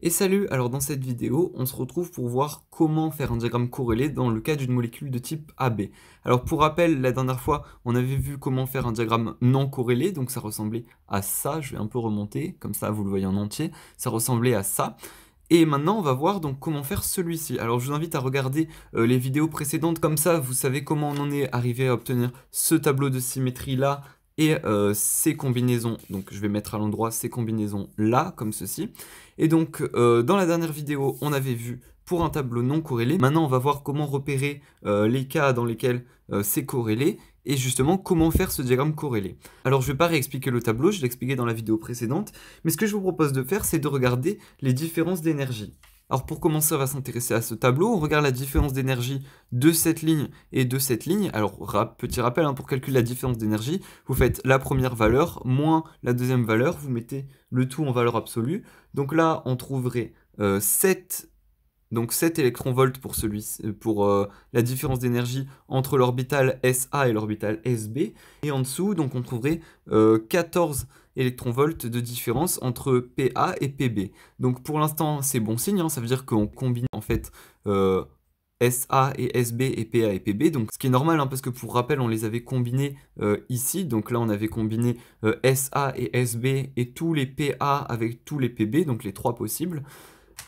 Et salut, alors dans cette vidéo, on se retrouve pour voir comment faire un diagramme corrélé dans le cas d'une molécule de type AB. Alors pour rappel, la dernière fois, on avait vu comment faire un diagramme non corrélé, donc ça ressemblait à ça, je vais un peu remonter, comme ça vous le voyez en entier, ça ressemblait à ça. Et maintenant, on va voir donc comment faire celui-ci. Alors je vous invite à regarder les vidéos précédentes, comme ça vous savez comment on en est arrivé à obtenir ce tableau de symétrie là, et ces combinaisons, donc je vais mettre à l'endroit ces combinaisons là, comme ceci. Et donc dans la dernière vidéo, on avait vu pour un tableau non corrélé. Maintenant, on va voir comment repérer les cas dans lesquels c'est corrélé, et justement comment faire ce diagramme corrélé. Alors je ne vais pas réexpliquer le tableau, je l'ai expliqué dans la vidéo précédente, mais ce que je vous propose de faire, c'est de regarder les différences d'énergie. Alors pour commencer, on va s'intéresser à ce tableau. On regarde la différence d'énergie de cette ligne et de cette ligne. Alors petit rappel, pour calculer la différence d'énergie, vous faites la première valeur moins la deuxième valeur, vous mettez le tout en valeur absolue. Donc là, on trouverait 7 électronvolts pour la différence d'énergie entre l'orbital SA et l'orbital SB. Et en dessous, donc on trouverait 14 électronvolts de différence entre PA et PB. Donc pour l'instant, c'est bon signe, ça veut dire qu'on combine en fait SA et SB et PA et PB, donc ce qui est normal, parce que pour rappel, on les avait combinés ici, donc là on avait combiné SA et SB et tous les PA avec tous les PB, donc les trois possibles.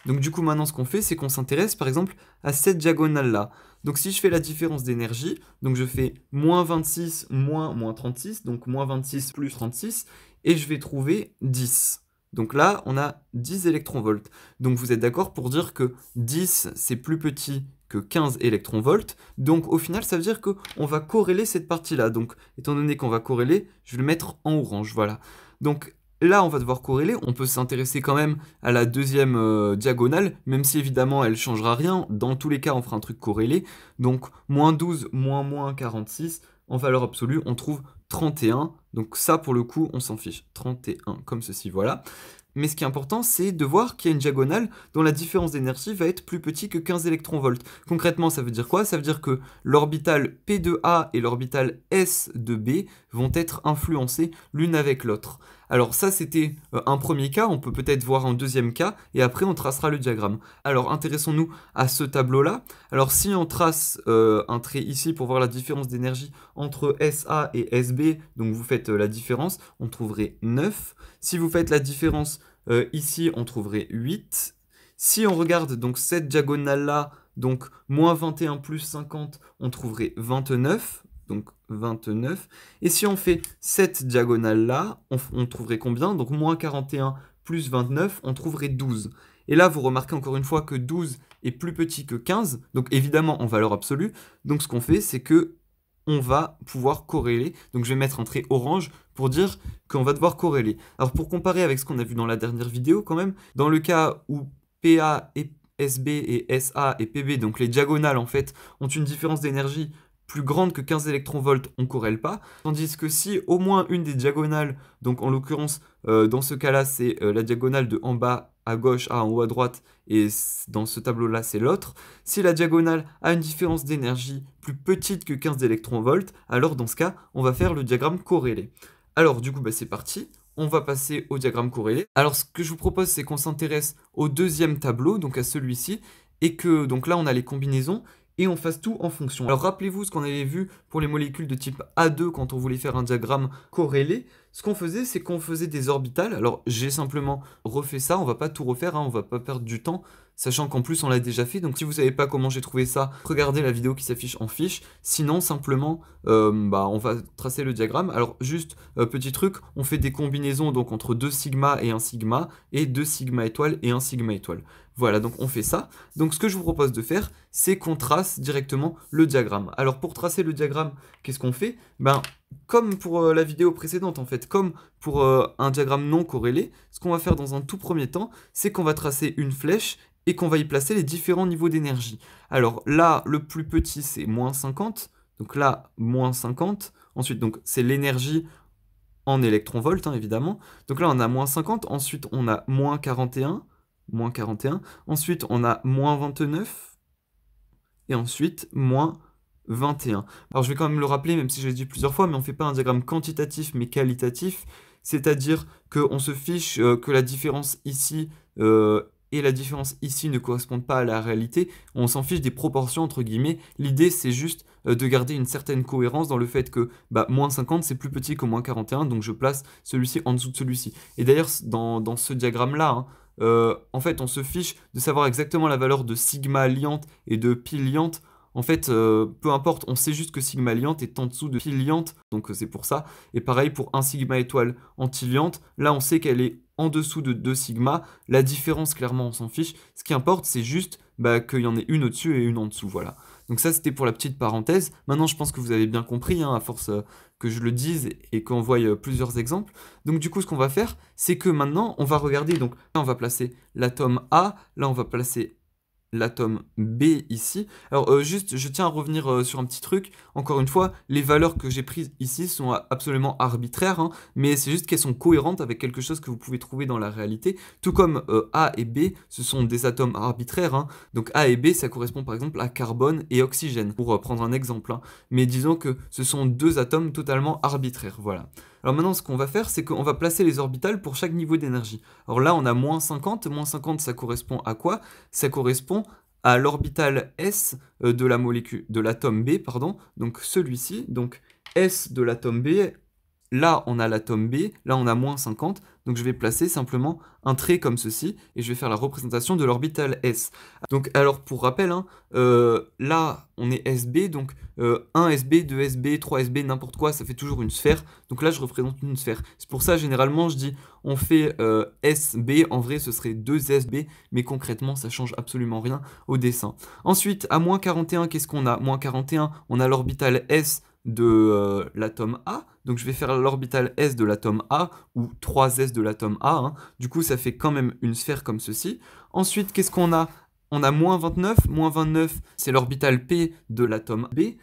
Donc du coup maintenant ce qu'on fait, c'est qu'on s'intéresse par exemple à cette diagonale-là. Donc si je fais la différence d'énergie, donc je fais moins 26 moins 36, donc moins 26 plus 36, et je vais trouver 10. Donc là, on a 10 électronvolts. Donc vous êtes d'accord pour dire que 10, c'est plus petit que 15 électronvolts. Donc au final, ça veut dire qu'on va corréler cette partie-là. Donc étant donné qu'on va corréler, je vais le mettre en orange, voilà. Donc là, on va devoir corréler. On peut s'intéresser quand même à la deuxième diagonale, même si évidemment elle ne changera rien. Dans tous les cas, on fera un truc corrélé. Donc, moins 12, moins 46, en valeur absolue, on trouve 31. Donc ça, pour le coup, on s'en fiche. 31, comme ceci, voilà. Mais ce qui est important, c'est de voir qu'il y a une diagonale dont la différence d'énergie va être plus petite que 15 électronvolts. Concrètement, ça veut dire quoi? Ça veut dire que l'orbital P de A et l'orbital S de B vont être influencés l'une avec l'autre. Alors ça, c'était un premier cas, on peut peut-être voir un deuxième cas, et après on tracera le diagramme. Alors intéressons-nous à ce tableau-là. Alors si on trace un trait ici pour voir la différence d'énergie entre SA et SB, donc vous faites la différence, on trouverait 9. Si vous faites la différence ici, on trouverait 8. Si on regarde donc cette diagonale-là, donc moins 21 plus 50, on trouverait 29. Donc 29. Et si on fait cette diagonale-là, on trouverait combien? Donc moins 41 plus 29, on trouverait 12. Et là, vous remarquez encore une fois que 12 est plus petit que 15, donc évidemment en valeur absolue. Donc ce qu'on fait, c'est que on va pouvoir corréler. Donc je vais mettre un trait orange pour dire qu'on va devoir corréler. Alors pour comparer avec ce qu'on a vu dans la dernière vidéo quand même, dans le cas où PA et SB et SA et PB, donc les diagonales en fait, ont une différence d'énergie plus grande que 15 électronvolts, on ne corrèle pas. Tandis que si au moins une des diagonales, donc en l'occurrence, dans ce cas-là, c'est la diagonale de en bas à gauche à en haut à droite, et dans ce tableau-là, c'est l'autre. Si la diagonale a une différence d'énergie plus petite que 15 électronvolts, alors dans ce cas, on va faire le diagramme corrélé. Alors du coup, c'est parti. On va passer au diagramme corrélé. Alors ce que je vous propose, c'est qu'on s'intéresse au deuxième tableau, donc à celui-ci, et que donc là, on a les combinaisons, et on fasse tout en fonction. Alors rappelez-vous ce qu'on avait vu pour les molécules de type A2 quand on voulait faire un diagramme corrélé. Ce qu'on faisait, c'est qu'on faisait des orbitales. Alors j'ai simplement refait ça, on va pas tout refaire, on va pas perdre du temps, sachant qu'en plus on l'a déjà fait. Donc si vous savez pas comment j'ai trouvé ça, regardez la vidéo qui s'affiche en fiche. Sinon simplement, on va tracer le diagramme. Alors juste petit truc, on fait des combinaisons donc entre 2 sigma et 1 sigma, et 2 sigma étoiles et 1 sigma étoile. Voilà, donc on fait ça. Donc ce que je vous propose de faire, c'est qu'on trace directement le diagramme. Alors pour tracer le diagramme, qu'est-ce qu'on fait? Comme pour la vidéo précédente en fait, comme pour un diagramme non corrélé, ce qu'on va faire dans un tout premier temps, c'est qu'on va tracer une flèche et qu'on va y placer les différents niveaux d'énergie. Alors là, le plus petit c'est moins 50, donc là, moins 50. Ensuite, donc c'est l'énergie en électronvolts, évidemment. Donc là, on a moins 50, ensuite on a moins 41, ensuite on a moins 29, et ensuite moins 21. Alors je vais quand même le rappeler, même si je l'ai dit plusieurs fois, mais on ne fait pas un diagramme quantitatif mais qualitatif, c'est-à-dire qu'on se fiche que la différence ici et la différence ici ne correspondent pas à la réalité, on s'en fiche des proportions entre guillemets. L'idée c'est juste de garder une certaine cohérence dans le fait que moins 50 c'est plus petit que moins 41, donc je place celui-ci en dessous de celui-ci. Et d'ailleurs dans ce diagramme-là, hein, en fait on se fiche de savoir exactement la valeur de sigma liante et de pi liante. En fait, peu importe, on sait juste que sigma liante est en dessous de pi liante, donc c'est pour ça. Et pareil pour 1 sigma étoile anti-liante, là on sait qu'elle est en dessous de 2 sigma. La différence, clairement, on s'en fiche. Ce qui importe, c'est juste qu'il y en ait une au-dessus et une en dessous, voilà. Donc ça, c'était pour la petite parenthèse. Maintenant, je pense que vous avez bien compris, hein, à force que je le dise et qu'on voie plusieurs exemples. Donc du coup, ce qu'on va faire, c'est que maintenant, on va regarder, donc là, on va placer l'atome A, là, on va placer l'atome B ici. Alors juste, je tiens à revenir sur un petit truc. Encore une fois, les valeurs que j'ai prises ici sont absolument arbitraires, hein, mais c'est juste qu'elles sont cohérentes avec quelque chose que vous pouvez trouver dans la réalité. Tout comme A et B, ce sont des atomes arbitraires, hein. Donc A et B, ça correspond par exemple à carbone et oxygène, pour prendre un exemple, hein. Mais disons que ce sont deux atomes totalement arbitraires, voilà. Alors maintenant, ce qu'on va faire, c'est qu'on va placer les orbitales pour chaque niveau d'énergie. Alors là, on a moins 50. Moins 50, ça correspond à quoi? Ça correspond à l'orbital S de la molécule, de l'atome B, pardon. Donc celui-ci, donc S de l'atome B. Là, on a l'atome B, là, on a moins 50, donc je vais placer simplement un trait comme ceci, et je vais faire la représentation de l'orbital S. Donc, alors, pour rappel, hein, là, on est SB, donc 1 SB, 2 SB, 3 SB, n'importe quoi, ça fait toujours une sphère. Donc là, je représente une sphère. C'est pour ça, généralement, je dis, on fait SB, en vrai, ce serait 2 SB, mais concrètement, ça change absolument rien au dessin. Ensuite, à moins 41, qu'est-ce qu'on a? Moins 41, on a l'orbital S de l'atome A, donc je vais faire l'orbital S de l'atome A, ou 3S de l'atome A, hein. Du coup ça fait quand même une sphère comme ceci. Ensuite, qu'est-ce qu'on a? On a moins 29, c'est l'orbital P de l'atome B,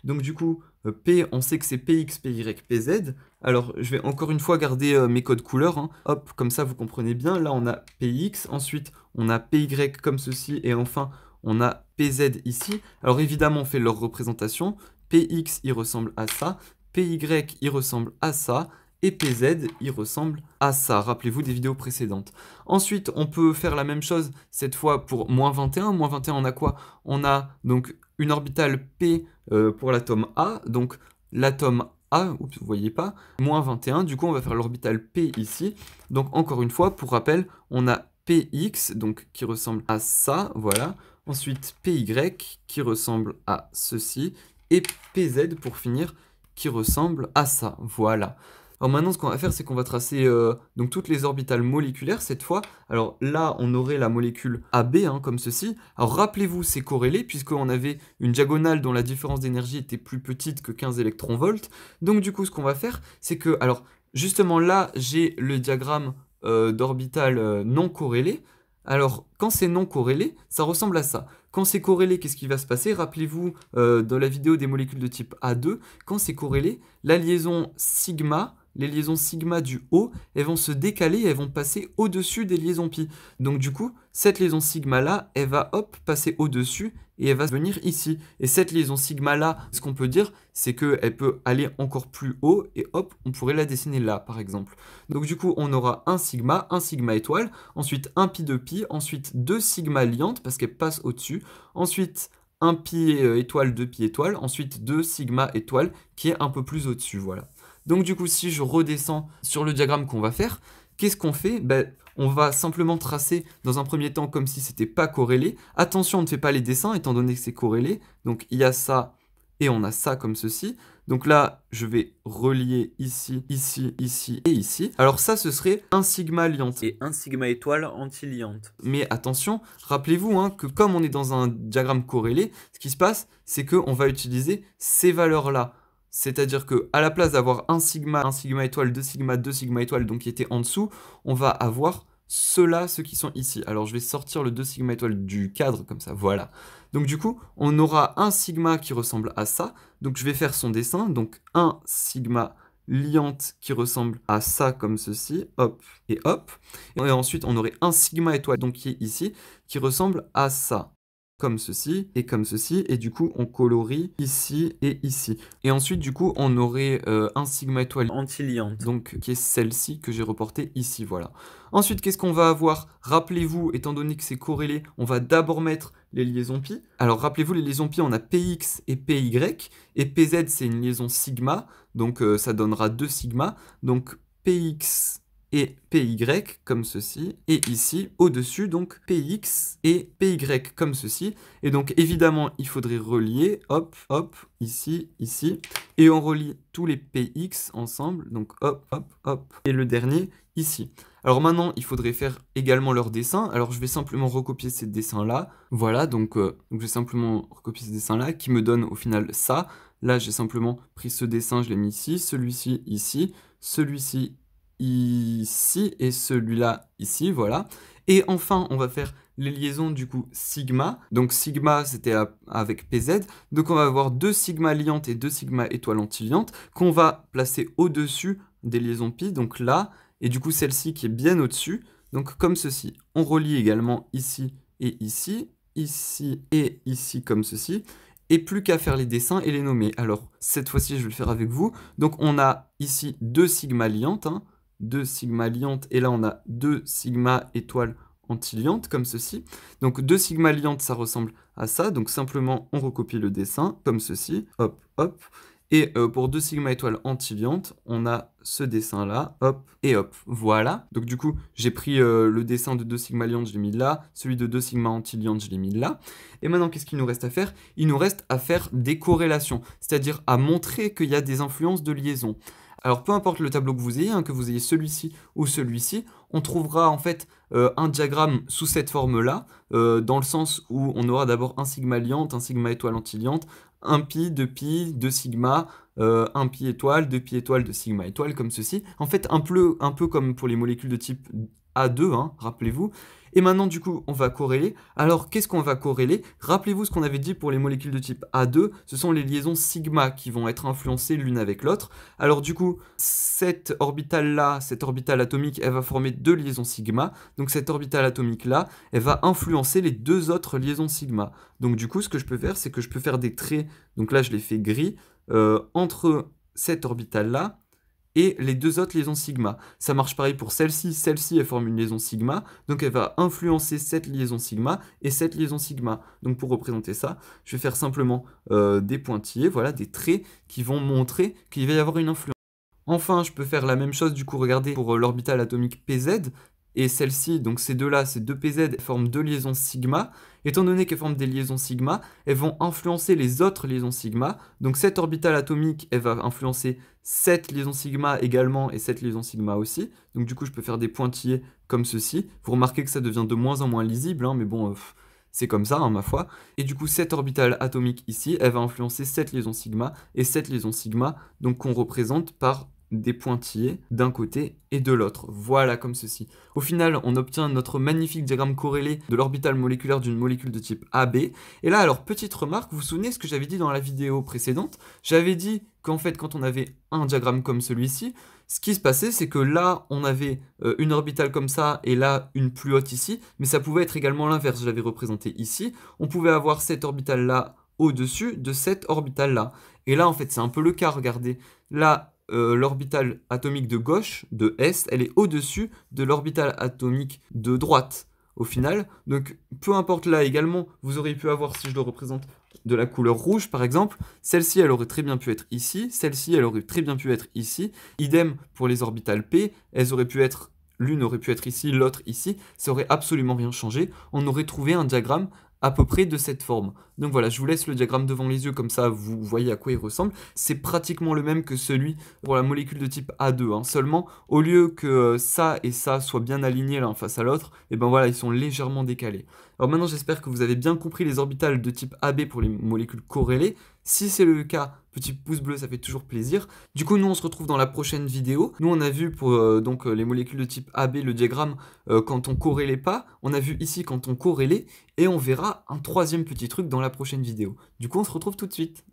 donc du coup P, on sait que c'est PX, PY, PZ. Alors je vais encore une fois garder mes codes couleurs, hein. Hop, comme ça vous comprenez bien. Là on a PX, ensuite on a PY comme ceci, et enfin on a PZ ici. Alors évidemment on fait leur représentation. PX, il ressemble à ça, PY, il ressemble à ça, et PZ, il ressemble à ça. Rappelez-vous des vidéos précédentes. Ensuite, on peut faire la même chose, cette fois pour moins 21. Moins 21, on a quoi? On a donc une orbitale P pour l'atome A, donc l'atome A, oups, vous voyez pas, moins 21, du coup on va faire l'orbital P ici. Donc encore une fois, pour rappel, on a PX, donc qui ressemble à ça, voilà. Ensuite, PY, qui ressemble à ceci, et PZ pour finir, qui ressemble à ça, voilà. Alors maintenant, ce qu'on va faire, c'est qu'on va tracer donc toutes les orbitales moléculaires cette fois. Alors là, on aurait la molécule AB, hein, comme ceci. Alors rappelez-vous, c'est corrélé, puisqu'on avait une diagonale dont la différence d'énergie était plus petite que 15 électronvolts. Donc du coup, ce qu'on va faire, c'est que, alors justement là, j'ai le diagramme d'orbital non corrélé. Alors, quand c'est non corrélé, ça ressemble à ça. Quand c'est corrélé, qu'est-ce qui va se passer? Rappelez-vous, dans la vidéo des molécules de type A2, quand c'est corrélé, la liaison sigma, les liaisons sigma du haut, elles vont se décaler et elles vont passer au-dessus des liaisons pi. Donc du coup, cette liaison sigma-là, elle va hop, passer au-dessus et elle va venir ici. Et cette liaison sigma-là, ce qu'on peut dire, c'est qu'elle peut aller encore plus haut et hop, on pourrait la dessiner là, par exemple. Donc du coup, on aura un sigma étoile, ensuite un pi de pi, ensuite deux sigma liantes parce qu'elle passe au-dessus, ensuite un pi étoile, deux pi étoile, ensuite deux sigma étoile qui est un peu plus au-dessus, voilà. Donc du coup, si je redescends sur le diagramme qu'on va faire, qu'est-ce qu'on fait? On va simplement tracer dans un premier temps comme si c'était pas corrélé. Attention, on ne fait pas les dessins étant donné que c'est corrélé. Donc il y a ça et on a ça comme ceci. Donc là, je vais relier ici, ici, ici et ici. Alors ça, ce serait un sigma liante. Et un sigma étoile anti-liante. Mais attention, rappelez-vous hein, que comme on est dans un diagramme corrélé, ce qui se passe, c'est qu'on va utiliser ces valeurs-là. C'est-à-dire qu'à la place d'avoir un sigma étoile, deux sigma étoile, donc qui était en dessous, on va avoir ceux-là, ceux qui sont ici. Alors je vais sortir le 2 sigma étoile du cadre, comme ça, voilà. Donc du coup, on aura un sigma qui ressemble à ça. Donc je vais faire son dessin. Donc un sigma liante qui ressemble à ça, comme ceci, hop et hop. Et ensuite, on aurait un sigma étoile, donc qui est ici, qui ressemble à ça. comme ceci, et du coup on colorie ici et ici. Et ensuite du coup on aurait un sigma étoile Antiliante. donc qui est celle-ci que j'ai reportée ici, voilà. Ensuite qu'est-ce qu'on va avoir? Rappelez-vous, étant donné que c'est corrélé, on va d'abord mettre les liaisons pi. Alors rappelez-vous, les liaisons pi, on a px et py, et pz c'est une liaison sigma, donc ça donnera 2 sigma, donc px et py comme ceci, et ici au-dessus donc px et py comme ceci, et donc évidemment il faudrait relier, hop, hop, ici, ici, et on relie tous les px ensemble, donc hop, hop, hop, et le dernier ici. Alors maintenant il faudrait faire également leur dessin, alors je vais simplement recopier ces dessins là, voilà, donc je vais simplement recopier ces dessins là, qui me donne au final ça. Là j'ai simplement pris ce dessin, je l'ai mis ici, celui-ci ici, celui-ci ici et celui-là ici, voilà. Et enfin, on va faire les liaisons du coup sigma. Donc sigma, c'était avec pz. Donc on va avoir 2 sigma liantes et 2 sigma étoiles antiliantes qu'on va placer au-dessus des liaisons pi, donc là, et du coup celle-ci qui est bien au-dessus, donc comme ceci. On relie également ici et ici et ici comme ceci. Et plus qu'à faire les dessins et les nommer. Alors, cette fois-ci, je vais le faire avec vous. Donc, on a ici 2 sigma liantes, 2 sigma liantes, et là on a 2 sigma étoiles antiliantes, comme ceci. Donc 2 sigma liantes, ça ressemble à ça, donc simplement on recopie le dessin, comme ceci, hop, hop. Et pour 2 sigma étoiles antiliantes, on a ce dessin-là, hop, et hop, voilà. Donc du coup, j'ai pris le dessin de 2 sigma liantes, je l'ai mis là, celui de 2 sigma antiliantes, je l'ai mis là. Et maintenant, qu'est-ce qu'il nous reste à faire? Il nous reste à faire des corrélations, c'est-à-dire à montrer qu'il y a des influences de liaison. Alors peu importe le tableau que vous ayez, que vous ayez celui-ci ou celui-ci, on trouvera en fait un diagramme sous cette forme-là, dans le sens où on aura d'abord un sigma liante, un sigma étoile antiliante, un pi, 2 sigma, un pi étoile, 2 pi étoile, 2 sigma étoile, comme ceci. En fait, un peu comme pour les molécules de type A2, rappelez-vous. Et maintenant, du coup, on va corréler. Alors, qu'est-ce qu'on va corréler? Rappelez-vous ce qu'on avait dit pour les molécules de type A2, ce sont les liaisons sigma qui vont être influencées l'une avec l'autre. Alors, du coup, cette orbitale-là, cette orbitale atomique, elle va former 2 liaisons sigma. Donc, cette orbitale atomique-là, elle va influencer les 2 autres liaisons sigma. Donc, du coup, ce que je peux faire, c'est que je peux faire des traits, donc là, je les fais gris, entre cette orbitale-là et les 2 autres liaisons sigma. Ça marche pareil pour celle-ci. Celle-ci, elle forme une liaison sigma, donc elle va influencer cette liaison sigma et cette liaison sigma. Donc pour représenter ça, je vais faire simplement des pointillés, voilà, des traits qui vont montrer qu'il va y avoir une influence. Enfin, je peux faire la même chose, du coup, regardez, pour l'orbitale atomique PZ, et celle-ci, donc ces deux-là, ces 2 PZ, elles forment 2 liaisons sigma. Étant donné qu'elles forment des liaisons sigma, elles vont influencer les autres liaisons sigma. Donc cette orbitale atomique, elle va influencer cette liaison sigma également, et cette liaison sigma aussi. Donc du coup, je peux faire des pointillés comme ceci. Vous remarquez que ça devient de moins en moins lisible, mais bon, c'est comme ça, ma foi. Et du coup, cette orbitale atomique ici, elle va influencer cette liaison sigma, et cette liaison sigma, donc qu'on représente par des pointillés d'un côté et de l'autre. Voilà, comme ceci. Au final, on obtient notre magnifique diagramme corrélé de l'orbitale moléculaire d'une molécule de type AB. Et là, alors, petite remarque, vous vous souvenez ce que j'avais dit dans la vidéo précédente? J'avais dit qu'en fait, quand on avait un diagramme comme celui-ci, ce qui se passait, c'est que là, on avait une orbitale comme ça, et là, une plus haute ici, mais ça pouvait être également l'inverse, je l'avais représenté ici. On pouvait avoir cette orbitale-là au-dessus de cette orbitale-là. Et là, en fait, c'est un peu le cas, regardez. Là, l'orbitale atomique de gauche, de Est, elle est au-dessus de l'orbitale atomique de droite, au final. Donc, peu importe là également, vous auriez pu avoir, si je le représente, de la couleur rouge, par exemple. Celle-ci, elle aurait très bien pu être ici. Celle-ci, elle aurait très bien pu être ici. Idem pour les orbitales P, elles auraient pu être... L'une aurait pu être ici, l'autre ici. Ça aurait absolument rien changé. On aurait trouvé un diagramme à peu près de cette forme. Donc voilà, je vous laisse le diagramme devant les yeux, comme ça vous voyez à quoi il ressemble. C'est pratiquement le même que celui pour la molécule de type A2, seulement au lieu que ça et ça soient bien alignés l'un face à l'autre, et ben voilà, ils sont légèrement décalés. Alors maintenant, j'espère que vous avez bien compris les orbitales de type AB pour les molécules corrélées. Si c'est le cas, petit pouce bleu, ça fait toujours plaisir. Du coup, nous, on se retrouve dans la prochaine vidéo. Nous, on a vu pour donc les molécules de type AB, le diagramme quand on corrélait pas. On a vu ici quand on corrélait. Et on verra un troisième petit truc dans la prochaine vidéo. Du coup, on se retrouve tout de suite.